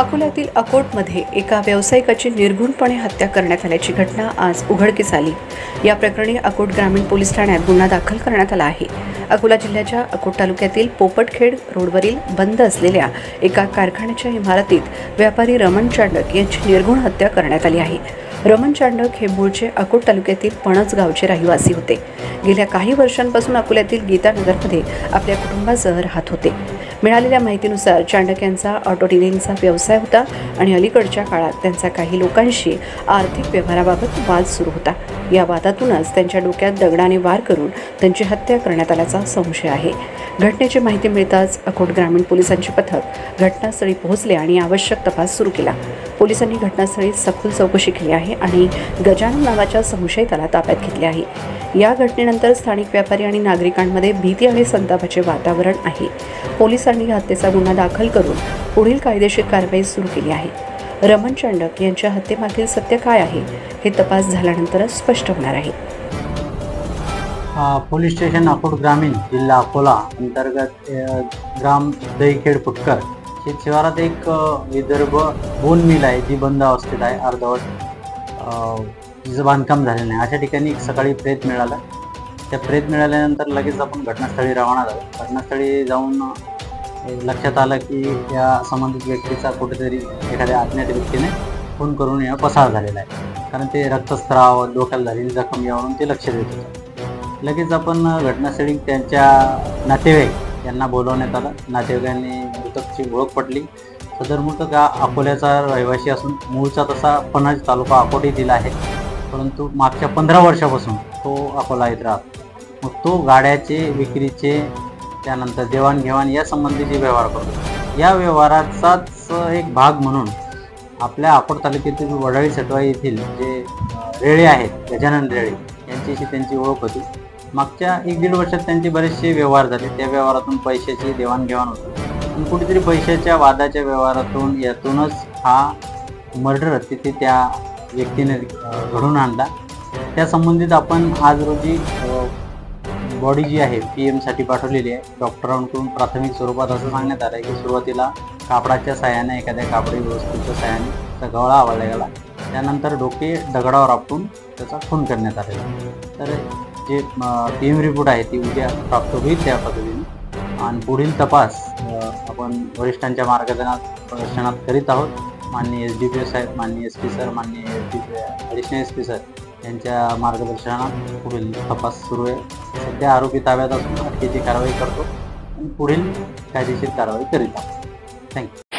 अकोल्यातील अकोटमध्ये एका व्यावसायिकाची निर्घृणपणे हत्या करण्यात आल्याची घटना आज उघडकीस आली। या प्रकरणी अकोट ग्रामीण पोलीस ठाण्यात गुन्हा दाखल करण्यात आला आहे। अकोला जिल्ह्याच्या अकोट तालुक्यातील पोपटखेड रोडवरील बंद असलेल्या एका कारखान्याच्या इमारतीत व्यापारी रमण चांडक यांची निर्घृण हत्या करण्यात आली आहे। रमण चांडक हे मूळचे अकोट तालुक्यातील पणज गावचे रहिवासी होते। गेल्या काही वर्षांपासून अकोल्यातील गीतानगरमध्ये आपल्या कुटुंबासह राहत होते। मिळालेल्या माहितीनुसार चांडक यांचा ऑटो डिलिंगचा व्यवसाय होता आणि अलीकडच्या काळात त्यांचा काही लोकांशी आर्थिक व्यवहाराबाबत वाद सुरू होता। या वादातूनच त्यांच्या डोक्यात दगडाने वार करून त्यांची हत्या करण्यात आल्याचा संशय आहे। घटनेची माहिती मिळताच अकोट ग्रामीण पोलिसांचे पथक घटनास्थळी पोहोचले आणि आवश्यक तपास सुरू केला। पोलिसांनी घटनास्थळी सखोल चौकशी केली आहे आणि गजानन नावाच्या संशयिताला ताब्यात घेतले आहे। या घटनेनंतर स्थानिक व्यापारी आणि नागरिकांमध्ये भीती आणि संतापाचे वातावरण आहे। पोलिसांनी हत्येचा गुन्हा दाखल करून पुढील कायदेशीर कारवाई सुरू केली आहे। रमण चांडक यांच्या हत्येमागील सत्य काय आहे हे तपास झाल्यानंतरच स्पष्ट होणार आहे। पोलीस स्टेशन अकोट ग्रामीण जिल्हा अकोला अंतर्गत ग्राम दहीखेड फुटकर हे शिवारात एक विदर्भ बोन मिल आहे जी बंद अवस्थेत आहे। अर्धवट जिचं बांधकाम झालेलं नाही अशा ठिकाणी सकाळी प्रेत मिळाला। त्या प्रेत मिळाल्यानंतर लगेच आपण घटनास्थळी रवाना झालो। घटनास्थळी जाऊन लक्षात आलं की या संबंधित व्यक्तीचा कुठेतरी एखाद्या अज्ञात व्यक्तीने खून करून या पसार झालेला आहे, कारण ते रक्तस्राव डोक्याला झालेली जखम यावरून ते लक्ष देत होतं। लगेच आपण घटनास्थळी त्यांच्या नातेवाईक यांना बोलवण्यात आलं। नातेवाईकांनी मृतकची ओळख पटली। सदर मृतक हा अकोल्याचा रहिवासी असून मूळचा तसा पणज तालुका अकोट येथील आहे, परंतु मागच्या 15 वर्षापासून तो अकोला येत राहतो। मग तो गाड्याचे विक्रीचे त्यानंतर देवाणघेवाण या संबंधीचे व्यवहार करतो। या व्यवहाराचाच एक भाग म्हणून आपल्या अकोट तालुक्यातील वडाळी सटवाई येथील जे रेळे आहेत गजानन रेळे यांच्याशी त्यांची ओळख होती। मागच्या 1-1.5 वर्षात त्यांचे बरेचसे व्यवहार झाले। त्या व्यवहारातून पैशाची देवाणघेवाण होती आणि कुठेतरी पैशाच्या वादाच्या व्यवहारातून यातूनच हा मर्डर तिथे त्या व्यक्तीने घडून आणला। त्या संबंधित आपण आज रोजी बॉडी जी आहे PM साठी पाठवलेली आहे। डॉक्टरांकडून प्राथमिक स्वरूपात असं सांगण्यात आलं आहे की सुरुवातीला कापडाच्या साहाय्याने एखाद्या कापडी वस्तूच्या साहाय्याने त्याचा गळा आवळला गेला, त्यानंतर डोके दगडावर आपटून त्याचा खून करण्यात आलेला। तर जे PM रिपोर्ट आहे ती उद्या प्राप्त होईल त्या पद्धतीने आणि पुढील तपास आपण वरिष्ठांच्या मार्गदर्शनात करीत आहोत। माननीय SDPO साहेब, माननीय SP सर, माननीय ॲडिशनल SP सर यांच्या मार्गदर्शनात पुढील तपास सुरू आहे। सध्या आरोपी ताब्यात असून अटकेची कारवाई करतो आणि पुढील कायदेशीर कारवाई करीत आहोत। थँक्यू।